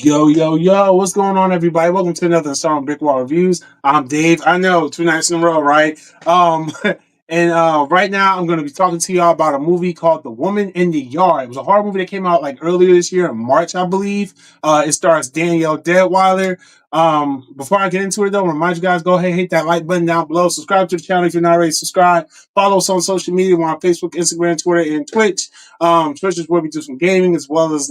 Yo, yo, yo, what's going on, everybody? Welcome to another installment of BrickWall Reviews. I'm Dave. I know, 2 nights in a row, right? And right now I'm going to be talking to y'all about a movie called The Woman in the Yard. It was a horror movie that came out like earlier this year in March, I believe. It stars Danielle Deadweiler. Before I get into it, though, remind you guys, go ahead, hit that like button down below. Subscribe to the channel if you're not already subscribed. Follow us on social media. We're on Facebook, Instagram, Twitter, and Twitch. Twitch is where we do some gaming as well as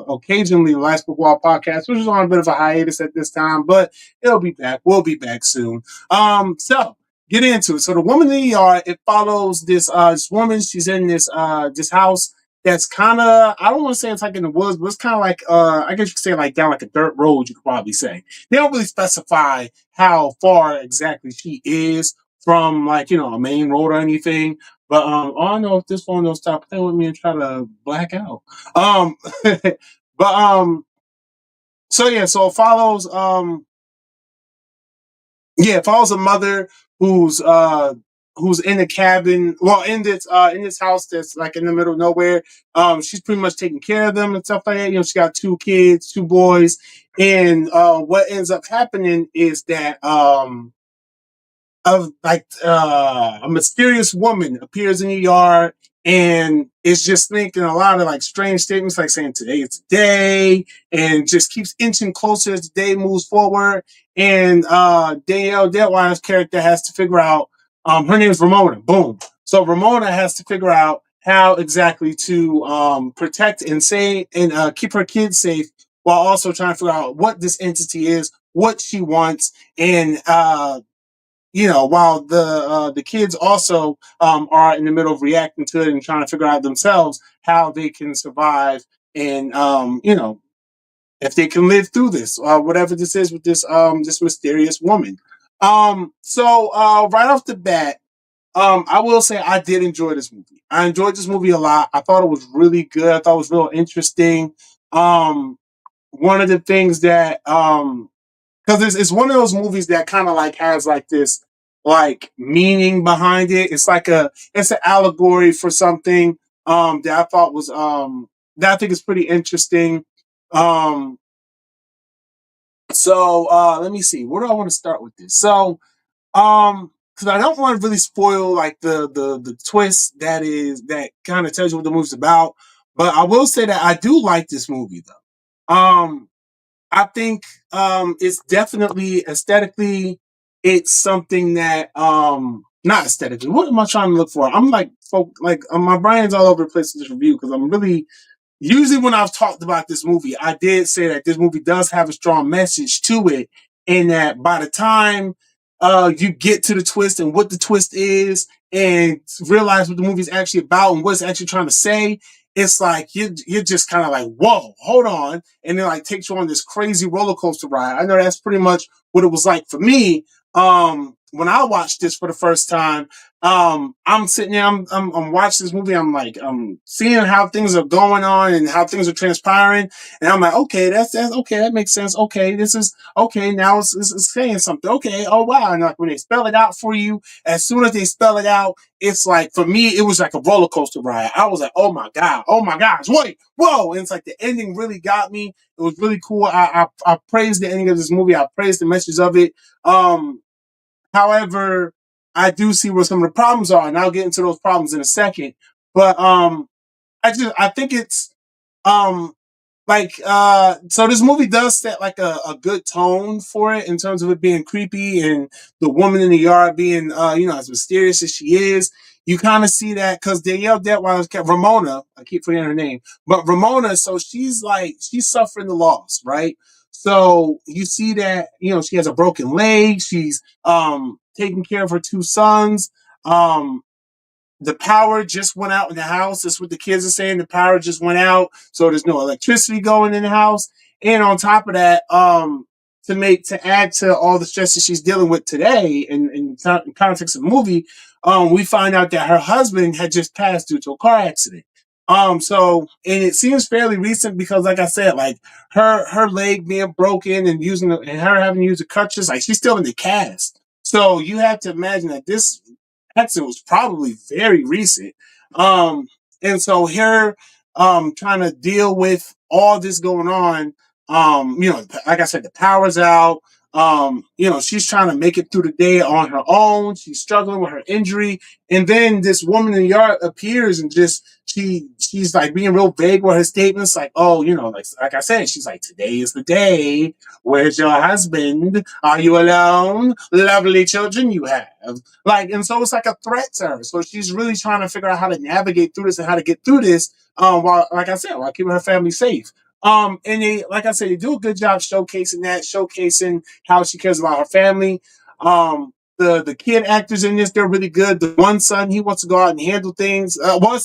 occasionally the Last BrickWall podcast, which is on a bit of a hiatus at this time, but it'll be back. We'll be back soon. So get into it. So the woman in the yard, it follows this woman. She's in this house that's kind of, I don't want to say it's like in the woods, but it's kind of like I guess you could say like down like a dirt road, you could probably say. They don't really specify how far exactly she is from like, a main road or anything. But all I know if this phone don't stop playing with me and try to black out. But so yeah, so it follows it follows a mother who's who's in a cabin, well, in this house that's like in the middle of nowhere. She's pretty much taking care of them and stuff like that. She got two kids, two boys, and what ends up happening is that of like a mysterious woman appears in the yard and is just making a lot of like strange statements, like saying today is the day, and just keeps inching closer as the day moves forward. And Danielle Deadwire's character has to figure out, her name is Ramona. Boom. So Ramona has to figure out how exactly to protect and say and keep her kids safe while also trying to figure out what this entity is, what she wants, and while the kids also are in the middle of reacting to it and trying to figure out themselves how they can survive and if they can live through this, whatever this is with this mysterious woman. So right off the bat, I will say I did enjoy this movie. I enjoyed this movie a lot. I thought it was really good. I thought it was real interesting. One of the things that because it's one of those movies that kind of like has like this like meaning behind it. It's an allegory for something that I thought was that I think is pretty interesting. Um so let me see. Where do I want to start with this? So because I don't want to really spoil like the twist that kind of tells you what the movie's about. But I will say that I do like this movie though. I think it's definitely aesthetically, it's something that not aesthetically. What am I trying to look for? I'm like my brain's all over the place with this review because I'm really usually when I've talked about this movie, I did say that this movie does have a strong message to it, and that by the time you get to the twist and what the twist is, and realize what the movie is actually about and what it's actually trying to say, it's like you're just kind of like, whoa, hold on, and then like takes you on this crazy roller coaster ride. I know that's pretty much what it was like for me. When I watched this for the first time, I'm sitting there, I'm watching this movie. I'm like, I'm seeing how things are going on and how things are transpiring, and I'm like, okay, that's okay, that makes sense. Okay, this is okay. Now it's saying something. Okay, oh wow, and like when they spell it out for you, as soon as they spell it out, it's like for me, it was like a roller coaster ride. I was like, oh my god, oh my gosh, wait, whoa! And it's like the ending really got me. It was really cool. I praised the ending of this movie. I praised the message of it. However, I do see where some of the problems are, and I'll get into those problems in a second. But I think it's um so this movie does set like a good tone for it in terms of it being creepy and the woman in the yard being as mysterious as she is. You kind of see that because Danielle Deadweiler's Ramona, I keep forgetting her name, but Ramona, so she's suffering the loss, right? So you see that, she has a broken leg, she's taking care of her two sons. Um the power just went out in the house. That's what the kids are saying. The power just went out, so there's no electricity going in the house. And on top of that, to add to all the stress that she's dealing with today, in context of the movie, we find out that her husband had just passed due to a car accident. And it seems fairly recent because, like I said, like her leg being broken and and her having to use the crutches, like she's still in the cast. So you have to imagine that this accident was probably very recent. And so her trying to deal with all this going on. Like I said, the power's out. She's trying to make it through the day on her own. She's struggling with her injury, and then this woman in the yard appears and just she's like being real vague with her statements, like, oh, like I said, she's like, today is the day. Where's your husband? Are you alone? Lovely children you have. Like, and so it's like a threat to her. So she's really trying to figure out how to navigate through this and how to get through this. While, like I said, while keeping her family safe. And they, like I said, they do a good job showcasing that, showcasing how she cares about her family. The kid actors in this, they're really good. The one son, he wants to go out and handle things.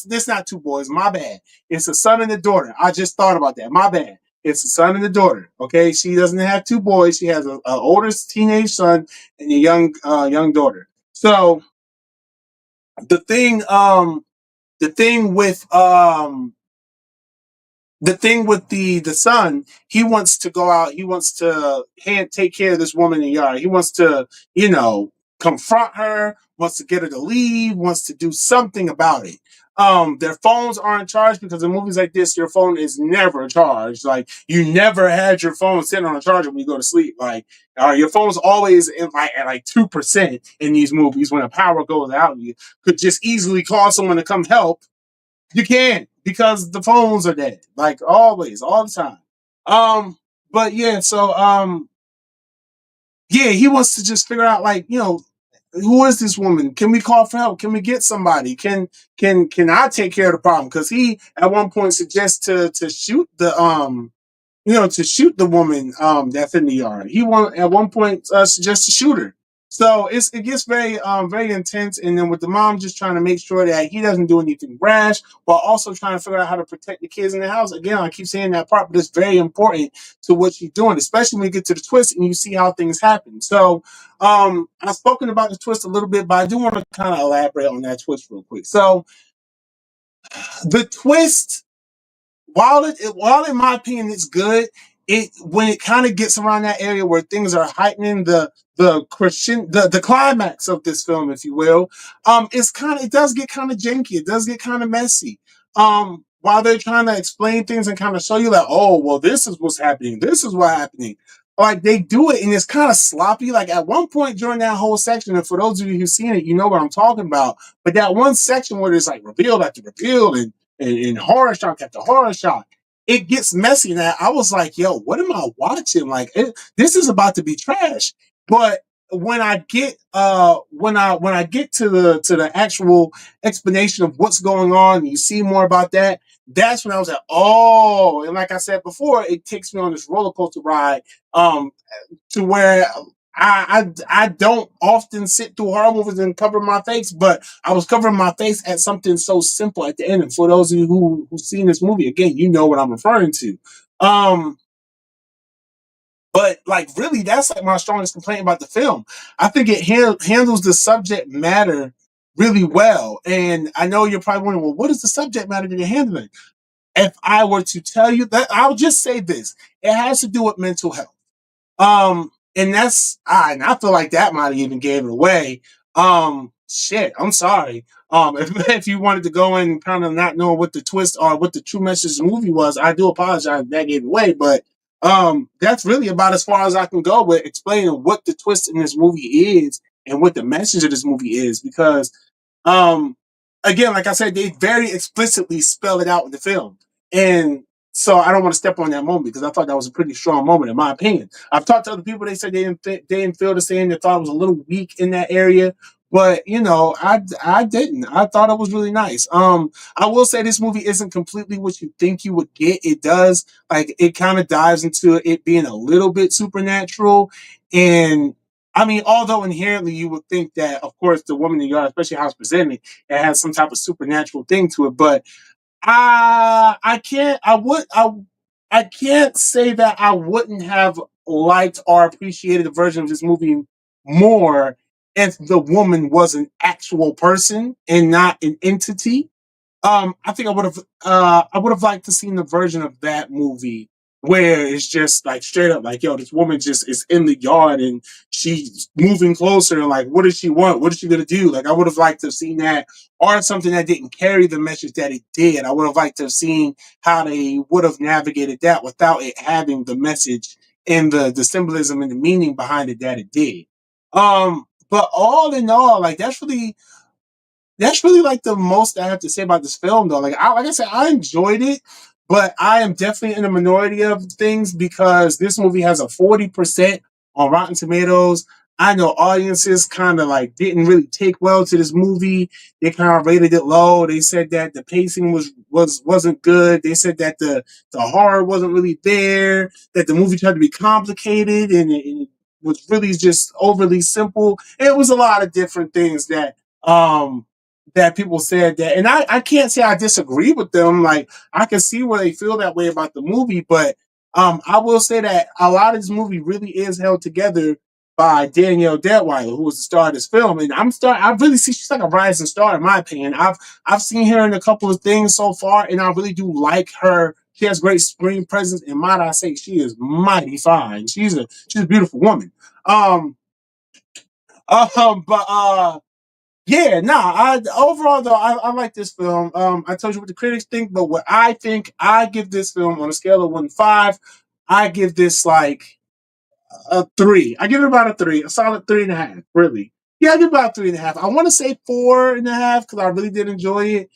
This not two boys, my bad. It's a son and a daughter. I just thought about that. My bad. It's a son and a daughter. Okay, she doesn't have two boys. She has a older teenage son and a young daughter. So the thing, the thing with the thing with the son, he wants to go out, he wants to take care of this woman in the yard. He wants to, confront her, wants to get her to leave, wants to do something about it. Their phones aren't charged because in movies like this, your phone is never charged. Like, you never had your phone sitting on a charger when you go to sleep. Like, your phone's always at like 2% in these movies. When the power goes out, you could just easily call someone to come help. You can't, because the phones are dead, like always, all the time. But yeah, so yeah, he wants to just figure out, like, who is this woman? Can we call for help? Can we get somebody? Can I take care of the problem? Because he at one point suggests to shoot to shoot the woman that's in the yard. He want at one point suggests to shoot her. So it gets very intense, and then with the mom just trying to make sure that he doesn't do anything rash, while also trying to figure out how to protect the kids in the house. Again, I keep saying that part, but it's very important to what she's doing, especially when you get to the twist and you see how things happen. So I've spoken about the twist a little bit, but I do want to kind of elaborate on that twist real quick. So the twist, while in my opinion it's good, it when it kind of gets around that area where things are heightening the climax of this film, if you will, it does get kind of janky, it does get kind of messy. While they're trying to explain things and kind of show you that, oh well, this is what's happening, this is what's happening. Like, they do it and it's kind of sloppy. Like, at one point during that whole section, and for those of you who've seen it, you know what I'm talking about. But that one section where there's like reveal after reveal and horror shock after horror shock, it gets messy. Now I was like, yo, what am I watching? Like, this is about to be trash. But when I get when I get to the actual explanation of what's going on, and you see more about that, that's when I was like, oh, and like I said before, it takes me on this roller coaster ride, um, to where I don't often sit through horror movies and cover my face, but I was covering my face at something so simple at the end. And for those of you who've seen this movie, again, you know what I'm referring to. Um, but like, really, that's like my strongest complaint about the film. I think it handles the subject matter really well. And I know you're probably wondering, well, what is the subject matter that you're handling? If I were to tell you that, I'll just say this: it has to do with mental health. And and I feel like that might have even gave it away. Shit, I'm sorry. If you wanted to go in kind of not knowing what the twist or what the true message of the movie was, I do apologize if that gave it away. But that's really about as far as I can go with explaining what the twist in this movie is and what the message of this movie is, because um, again, like I said, they very explicitly spell it out in the film. And so I don't want to step on that moment because I thought that was a pretty strong moment, in my opinion. I've talked to other people, they said they didn't feel the same. They thought it was a little weak in that area. But I didn't. I thought it was really nice. I will say this movie isn't completely what you think you would get. It does, like, it kind of dives into it being a little bit supernatural. And I mean, although inherently you would think that, of course, the woman in the yard, especially how it's presented, it has some type of supernatural thing to it. But I can't say that I wouldn't have liked or appreciated the version of this movie more if the woman was an actual person and not an entity. I think I would have liked to seen the version of that movie where it's just like straight up like, yo, this woman just is in the yard and she's moving closer and like, what does she want? What is she gonna do? Like, I would have liked to have seen that, or something that didn't carry the message that it did. I would have liked to have seen how they would have navigated that without it having the message and the symbolism and the meaning behind it that it did. But all in all, like that's really like the most I have to say about this film, though. Like I said, I enjoyed it, but I am definitely in the minority of things because this movie has a 40% on Rotten Tomatoes. I know audiences kind of like didn't really take well to this movie. They kind of rated it low. They said that the pacing wasn't good. They said that the horror wasn't really there. That the movie tried to be complicated and it was really just overly simple. It was a lot of different things um that people said that, and I can't say I disagree with them. Like, I can see where they feel that way about the movie, but I will say that a lot of this movie really is held together by Danielle Deadwyler, who was the star of this film. And I really see she's like a rising star in my opinion. I've seen her in a couple of things so far, and I really do like her. She has great screen presence, and might I say, she is mighty fine. She's a beautiful woman. Um, but yeah, nah. I overall though, I like this film. I told you what the critics think, but what I think, I give this film on a scale of 1 to 5. I give this like a 3. I give it about a 3, a solid 3.5. Really, yeah, I give it about 3.5. I want to say 4.5 because I really did enjoy it,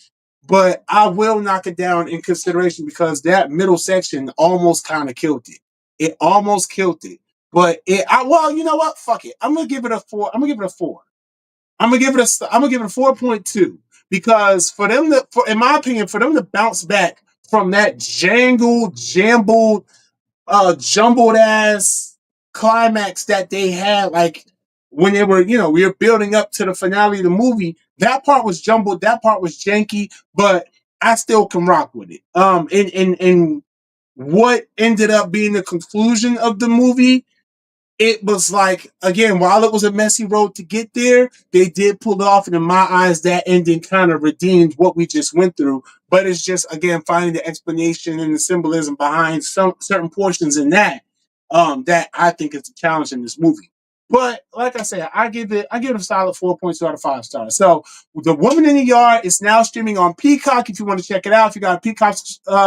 but I will knock it down in consideration because that middle section almost kind of killed it. It almost killed it, but well, you know what? Fuck it. I'm gonna give it a 4. I'm gonna give it a 4. I'm gonna give it a 4.2 because in my opinion, for them to bounce back from that jumbled, jumbled ass climax that they had, like when they were, we were building up to the finale of the movie. That part was jumbled. That part was janky, but I still can rock with it. And what ended up being the conclusion of the movie, it was like, again, while it was a messy road to get there, they did pull it off, and in my eyes that ending kind of redeemed what we just went through. But it's just, again, finding the explanation and the symbolism behind some certain portions in that I think is a challenge in this movie. But like I said, I give it a solid 4.2 out of 5 stars. So The Woman in the Yard is now streaming on Peacock. If you want to check it out, if you got a Peacock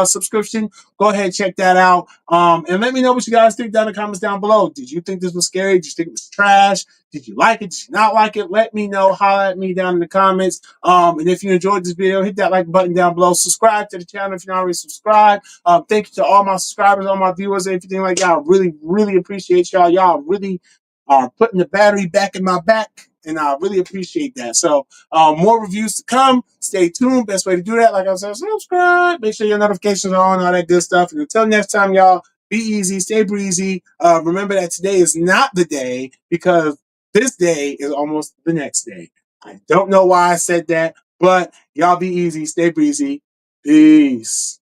subscription, go ahead and check that out. And let me know what you guys think down in the comments down below. Did you think this was scary? Did you think it was trash? Did you like it? Did you not like it? Let me know. Holler at me down in the comments. And if you enjoyed this video, hit that like button down below. Subscribe to the channel if you're not already subscribed. Thank you to all my subscribers, all my viewers, everything like that. I really, really appreciate y'all. Y'all really are putting the battery back in my back, and I really appreciate that. So, more reviews to come. Stay tuned. Best way to do that, like I said, subscribe. Make sure your notifications are on, all that good stuff. And until next time, y'all, be easy, stay breezy. Remember that today is not the day because this day is almost the next day. I don't know why I said that, but y'all be easy, stay breezy. Peace.